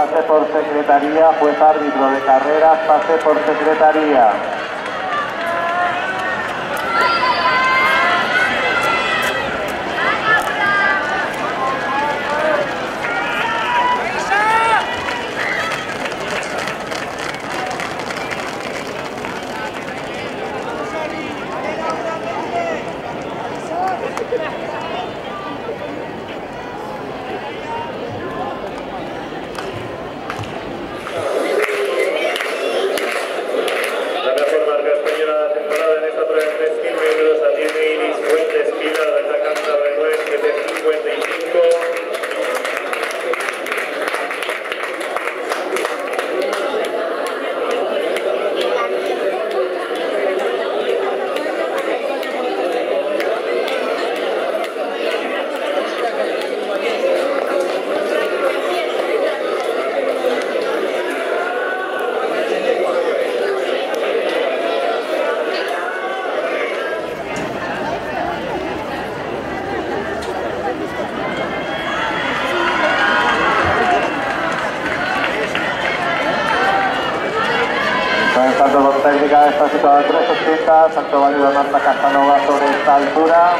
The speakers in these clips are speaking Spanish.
pase por secretaría, juez árbitro de carreras, pase por secretaría. Salto con técnica, está situado en 380, salto válido de Marta Casanova sobre esta altura.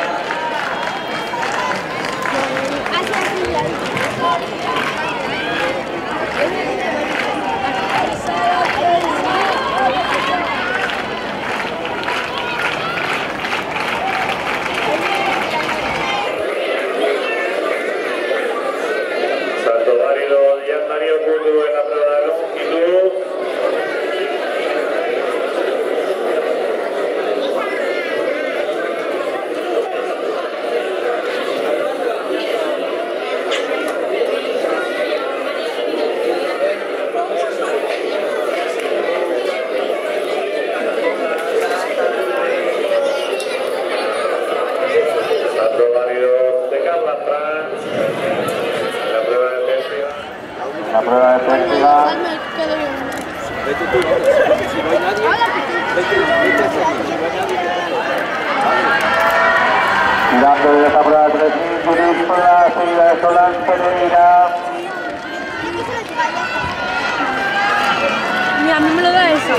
Salto válido de Mario Curdo en la prueba de longitud. La prueba de técnica. Girando de esta prueba de técnica, por la seguida de Solán Pereira. Mira, a mí me lo da eso.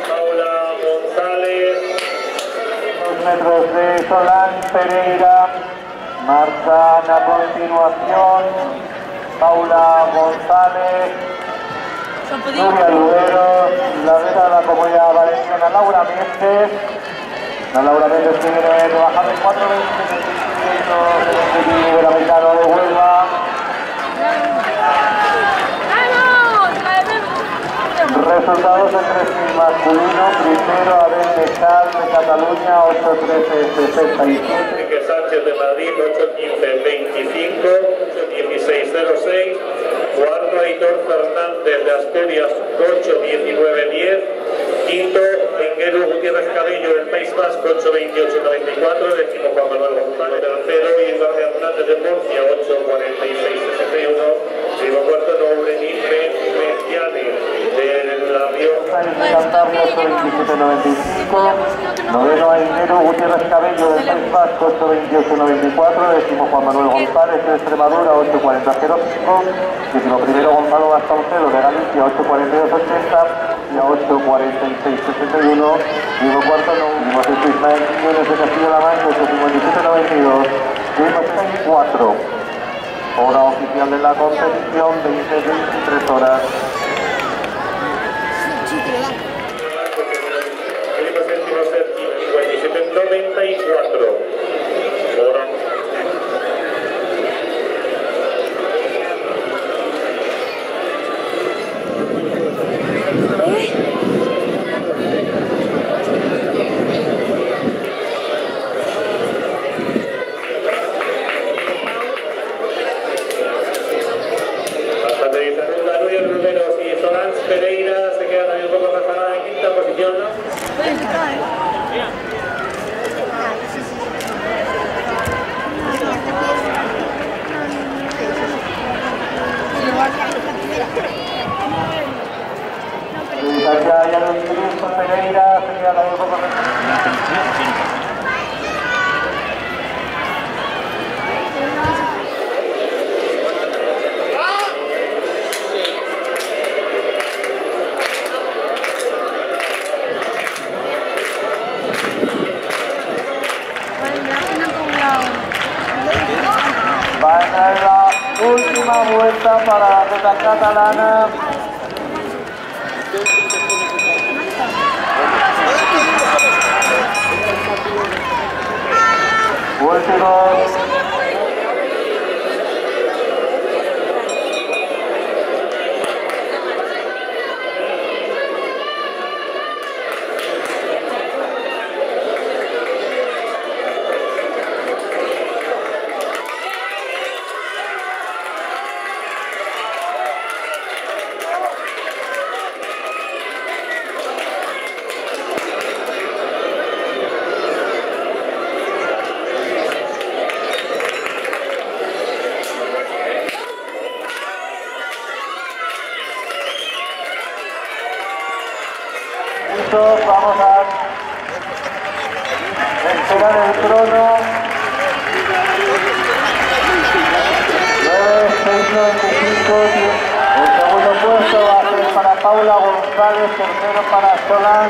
Paula González. 2 metros de Solán Pereira. Marchan a continuación Paula González, Nuria Luderos, la meta de la Comunidad Valenciana Laura Méndez. La Laura Méndez que viene trabajando en 4.20 del Iberoamericano de Huelva. Resultados del 3.000 masculino, primero Abel Mechal de Cataluña, 8.13.67. Enrique Sánchez de Madrid, 8.15.25, 8.16.06. Cuarto, Aitor Fernández de Asturias, 8.19.10. Quinto, Enguero Gutiérrez Cabello del País Vasco, 8.28.94. Décimo, Juan Manuel González. Tercero, Iván Hernández de Murcia, 8.46.61. Primo cuarto, Noble Meciani de La Rioja. Cantabria, 8.27.95. Noveno, Enguero Gutiérrez Cabello del País Vasco, 8.28.94. Décimo, Juan Manuel González de Extremadura, 8.40.05. Décimo primero, Gonzalo Vasconcelos de Galicia, 8.42.80 y a 8.46.61. Décimo cuarto, Décimo sexto, Ismael Quiñones de Castilla-La Mancha, 8.57.92. Décimo 4. Hora oficial de la competición, 20-23 horas. Felipe Séptimo, 57.94. Hora. Pereira se queda también un poco rezagada en quinta posición. vuelta para la atleta catalana. Últimos. Vamos a esperar el crono. 9:6:95. El segundo puesto va a ser para Paula González, tercero para Solán.